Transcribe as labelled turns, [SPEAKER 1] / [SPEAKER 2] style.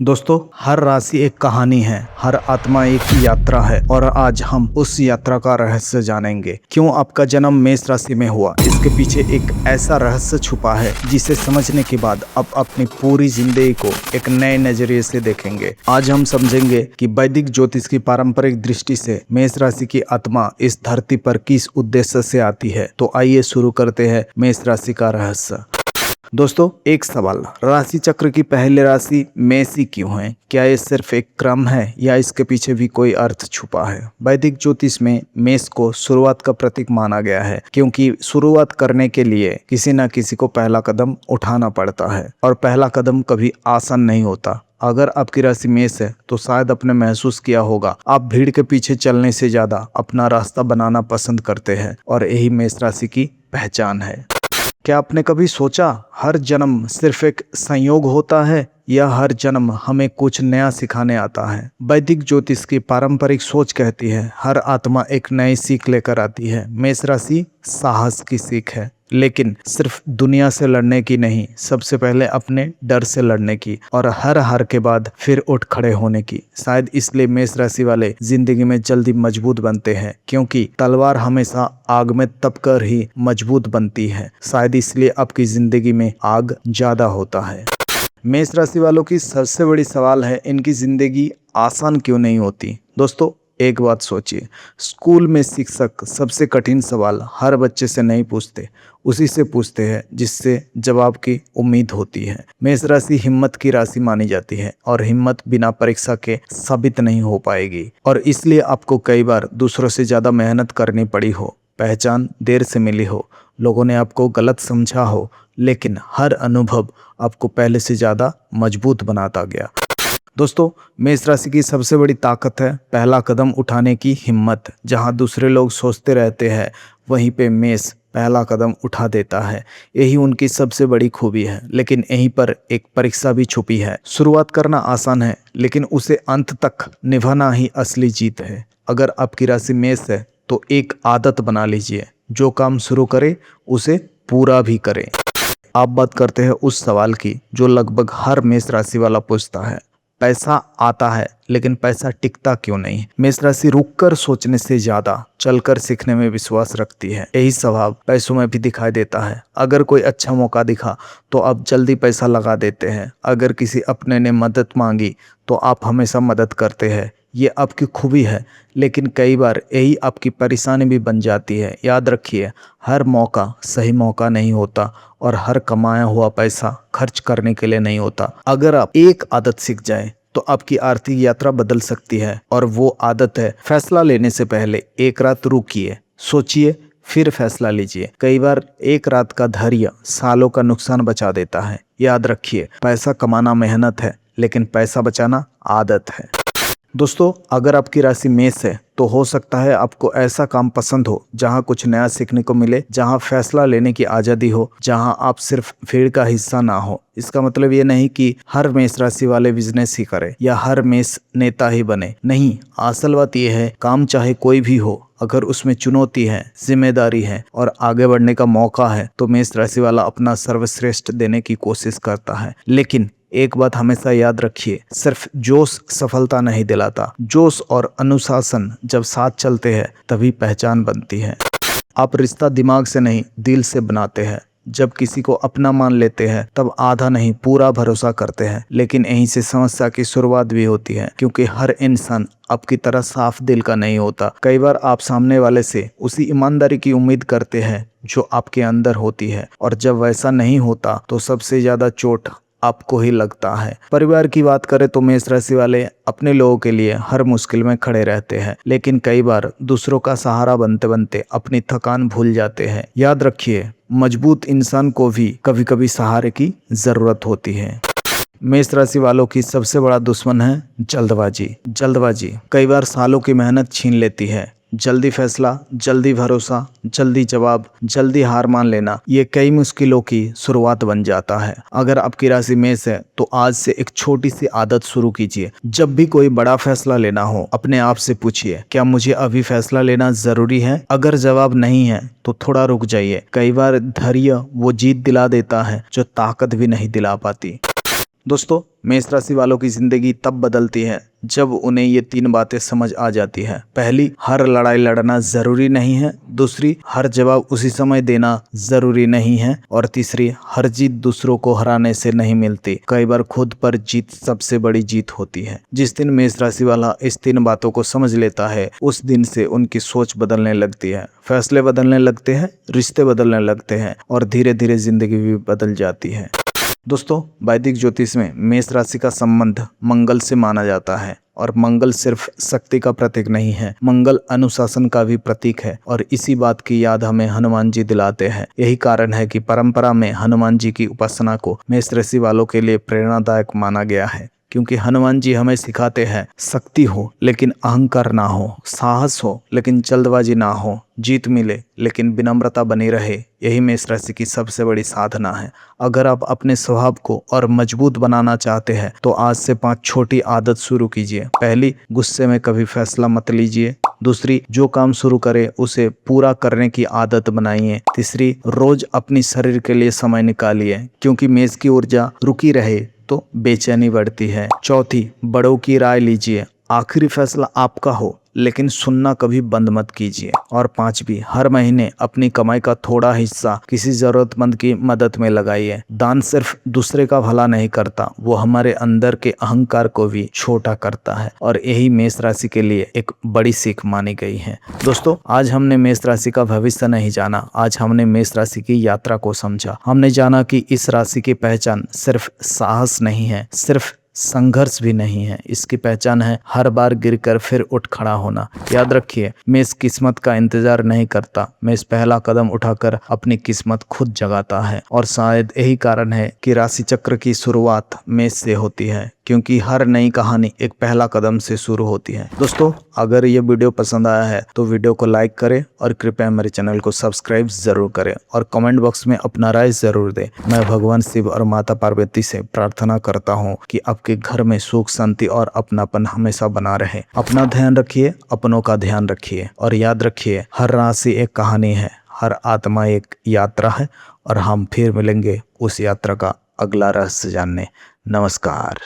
[SPEAKER 1] दोस्तों, हर राशि एक कहानी है, हर आत्मा एक यात्रा है और आज हम उस यात्रा का रहस्य जानेंगे। क्यों आपका जन्म मेष राशि में हुआ, इसके पीछे एक ऐसा रहस्य छुपा है जिसे समझने के बाद आप अपनी पूरी जिंदगी को एक नए नजरिए से देखेंगे। आज हम समझेंगे कि वैदिक ज्योतिष की पारंपरिक दृष्टि से मेष राशि की आत्मा इस धरती पर किस उद्देश्य से आती है। तो आइए शुरू करते हैं मेष राशि का रहस्य। दोस्तों, एक सवाल, राशि चक्र की पहली राशि मेष ही क्यों है? क्या ये सिर्फ एक क्रम है या इसके पीछे भी कोई अर्थ छुपा है? वैदिक ज्योतिष में मेष को शुरुआत का प्रतीक माना गया है, क्योंकि शुरुआत करने के लिए किसी न किसी को पहला कदम उठाना पड़ता है और पहला कदम कभी आसान नहीं होता। अगर आपकी राशि मेष है तो शायद आपने महसूस किया होगा, आप भीड़ के पीछे चलने से ज्यादा अपना रास्ता बनाना पसंद करते हैं और यही मेष राशि की पहचान है। क्या आपने कभी सोचा, हर जन्म सिर्फ एक संयोग होता है या हर जन्म हमें कुछ नया सिखाने आता है? वैदिक ज्योतिष की पारंपरिक सोच कहती है हर आत्मा एक नई सीख लेकर आती है। मेष राशि साहस की सीख है, लेकिन सिर्फ दुनिया से लड़ने की नहीं, सबसे पहले अपने डर से लड़ने की और हर हार के बाद फिर उठ खड़े होने की। शायद इसलिए मेष राशि वाले जिंदगी में जल्दी मजबूत बनते हैं, क्योंकि तलवार हमेशा आग में तप कर ही मजबूत बनती है। शायद इसलिए आपकी जिंदगी में आग ज्यादा होता है। मेष राशि वालों की सबसे बड़ी सवाल है, इनकी जिंदगी आसान क्यों नहीं होती? दोस्तों, एक बात सोचिए, स्कूल में शिक्षक सबसे कठिन सवाल हर बच्चे से नहीं पूछते, उसी से पूछते हैं जिससे जवाब की उम्मीद होती है। मेष राशि हिम्मत की राशि मानी जाती है और हिम्मत बिना परीक्षा के साबित नहीं हो पाएगी, और इसलिए आपको कई बार दूसरों से ज्यादा मेहनत करनी पड़ी हो, पहचान देर से मिली हो, लोगों ने आपको गलत समझा हो, लेकिन हर अनुभव आपको पहले से ज्यादा मजबूत बनाता गया। दोस्तों, मेष राशि की सबसे बड़ी ताकत है पहला कदम उठाने की हिम्मत। जहां दूसरे लोग सोचते रहते हैं, वहीं पे मेष पहला कदम उठा देता है। यही उनकी सबसे बड़ी खूबी है, लेकिन यहीं पर एक परीक्षा भी छुपी है। शुरुआत करना आसान है, लेकिन उसे अंत तक निभाना ही असली जीत है। अगर आपकी राशि मेष है तो एक आदत बना लीजिए, जो काम शुरू करे उसे पूरा भी करे। आप बात करते हैं उस सवाल की जो लगभग हर मेष राशि वाला पूछता है, पैसा आता है लेकिन पैसा टिकता क्यों नहीं? मेष राशि रुककर सोचने से ज्यादा चलकर सीखने में विश्वास रखती है। यही स्वभाव पैसों में भी दिखाई देता है। अगर कोई अच्छा मौका दिखा तो आप जल्दी पैसा लगा देते हैं। अगर किसी अपने ने मदद मांगी तो आप हमेशा मदद करते हैं। ये आपकी खूबी है, लेकिन कई बार यही आपकी परेशानी भी बन जाती है। याद रखिए, हर मौका सही मौका नहीं होता और हर कमाया हुआ पैसा खर्च करने के लिए नहीं होता। अगर आप एक आदत सीख जाए तो आपकी आर्थिक यात्रा बदल सकती है, और वो आदत है फैसला लेने से पहले एक रात रुकिए, सोचिए, फिर फैसला लीजिए। कई बार एक रात का धैर्य सालों का नुकसान बचा देता है। याद रखिए, पैसा कमाना मेहनत है, लेकिन पैसा बचाना आदत है। दोस्तों, अगर आपकी राशि मेष है तो हो सकता है आपको ऐसा काम पसंद हो जहां कुछ नया सीखने को मिले, जहां फैसला लेने की आज़ादी हो, जहां आप सिर्फ भीड़ का हिस्सा ना हो। इसका मतलब ये नहीं कि हर मेष राशि वाले बिजनेस ही करे या हर मेष नेता ही बने। नहीं, असल बात यह है, काम चाहे कोई भी हो, अगर उसमें चुनौती है, जिम्मेदारी है और आगे बढ़ने का मौका है, तो मेष राशि वाला अपना सर्वश्रेष्ठ देने की कोशिश करता है। लेकिन एक बात हमेशा याद रखिए, सिर्फ जोश सफलता नहीं दिलाता। जोश और अनुशासन जब साथ चलते हैं तभी पहचान बनती है। आप रिश्ता दिमाग से नहीं, दिल से बनाते हैं। जब किसी को अपना मान लेते हैं तब आधा नहीं पूरा भरोसा करते हैं। लेकिन यहीं से समस्या की शुरुआत भी होती है, क्योंकि हर इंसान आपकी तरह साफ दिल का नहीं होता। कई बार आप सामने वाले से उसी ईमानदारी की उम्मीद करते हैं जो आपके अंदर होती है, और जब वैसा नहीं होता तो सबसे ज्यादा चोट आपको ही लगता है। परिवार की बात करें तो मेष राशि वाले अपने लोगों के लिए हर मुश्किल में खड़े रहते हैं, लेकिन कई बार दूसरों का सहारा बनते बनते अपनी थकान भूल जाते हैं। याद रखिए, मजबूत इंसान को भी कभी कभी सहारे की जरूरत होती है। मेष राशि वालों की सबसे बड़ा दुश्मन है जल्दबाजी। जल्दबाजी कई बार सालों की मेहनत छीन लेती है। जल्दी फैसला, जल्दी भरोसा, जल्दी जवाब, जल्दी हार मान लेना, ये कई मुश्किलों की शुरुआत बन जाता है। अगर आपकी राशि मेष है तो आज से एक छोटी सी आदत शुरू कीजिए। जब भी कोई बड़ा फैसला लेना हो, अपने आप से पूछिए, क्या मुझे अभी फैसला लेना जरूरी है? अगर जवाब नहीं है तो थोड़ा रुक जाइए। कई बार धैर्य वो जीत दिला देता है जो ताकत भी नहीं दिला पाती। दोस्तों, मेष राशि वालों की जिंदगी तब बदलती है जब उन्हें ये 3 बातें समझ आ जाती है। पहली, हर लड़ाई लड़ना जरूरी नहीं है। दूसरी, हर जवाब उसी समय देना जरूरी नहीं है। और तीसरी, हर जीत दूसरों को हराने से नहीं मिलती, कई बार खुद पर जीत सबसे बड़ी जीत होती है। जिस दिन मेष राशि वाला इस 3 बातों को समझ लेता है, उस दिन से उनकी सोच बदलने लगती है, फैसले बदलने लगते हैं, रिश्ते बदलने लगते हैं और धीरे धीरे जिंदगी भी बदल जाती है। दोस्तों, वैदिक ज्योतिष में मेष राशि का संबंध मंगल से माना जाता है और मंगल सिर्फ शक्ति का प्रतीक नहीं है, मंगल अनुशासन का भी प्रतीक है। और इसी बात की याद हमें हनुमान जी दिलाते हैं। यही कारण है कि परंपरा में हनुमान जी की उपासना को मेष राशि वालों के लिए प्रेरणादायक माना गया है, क्योंकि हनुमान जी हमें सिखाते हैं, शक्ति हो लेकिन अहंकार ना हो, साहस हो लेकिन जल्दबाजी ना हो, जीत मिले लेकिन विनम्रता बनी रहे, यही मेष राशि की सबसे बड़ी साधना है। अगर आप अपने स्वभाव को और मजबूत बनाना चाहते हैं तो आज से 5 छोटी आदत शुरू कीजिए। पहली, गुस्से में कभी फैसला मत लीजिए। दूसरी, जो काम शुरू करे उसे पूरा करने की आदत बनाइए। तीसरी, रोज अपनी शरीर के लिए समय निकालिए, क्योंकि मेष की ऊर्जा रुकी रहे तो बेचैनी बढ़ती है। चौथी, बड़ों की राय लीजिए, आखिरी फैसला आपका हो लेकिन सुनना कभी बंद मत कीजिए। और 5वीं, हर महीने अपनी कमाई का थोड़ा हिस्सा किसी जरूरतमंद की मदद में लगाइए। दान सिर्फ दूसरे का भला नहीं करता, वो हमारे अंदर के अहंकार को भी छोटा करता है। और यही मेष राशि के लिए एक बड़ी सीख मानी गई है। दोस्तों, आज हमने मेष राशि का भविष्य नहीं जाना, आज हमने मेष राशि की यात्रा को समझा। हमने जाना कि इस राशि की पहचान सिर्फ साहस नहीं है, सिर्फ संघर्ष भी नहीं है, इसकी पहचान है हर बार गिरकर फिर उठ खड़ा होना। याद रखिए, मेष किस्मत का इंतजार नहीं करता, मेष पहला कदम उठाकर अपनी किस्मत खुद जगाता है। और शायद यही कारण है कि राशि चक्र की शुरुआत मेष से होती है, क्योंकि हर नई कहानी एक पहला कदम से शुरू होती है। दोस्तों, अगर ये वीडियो पसंद आया है तो वीडियो को लाइक करें और कृपया मेरे चैनल को सब्सक्राइब जरूर करें और कमेंट बॉक्स में अपना राय जरूर दें। मैं भगवान शिव और माता पार्वती से प्रार्थना करता हूँ कि आपके घर में सुख, शांति और अपनापन हमेशा बना रहे। अपना ध्यान रखिए, अपनों का ध्यान रखिए और याद रखिए, हर राशि एक कहानी है, हर आत्मा एक यात्रा है और हम फिर मिलेंगे उस यात्रा का अगला रहस्य जानने। नमस्कार।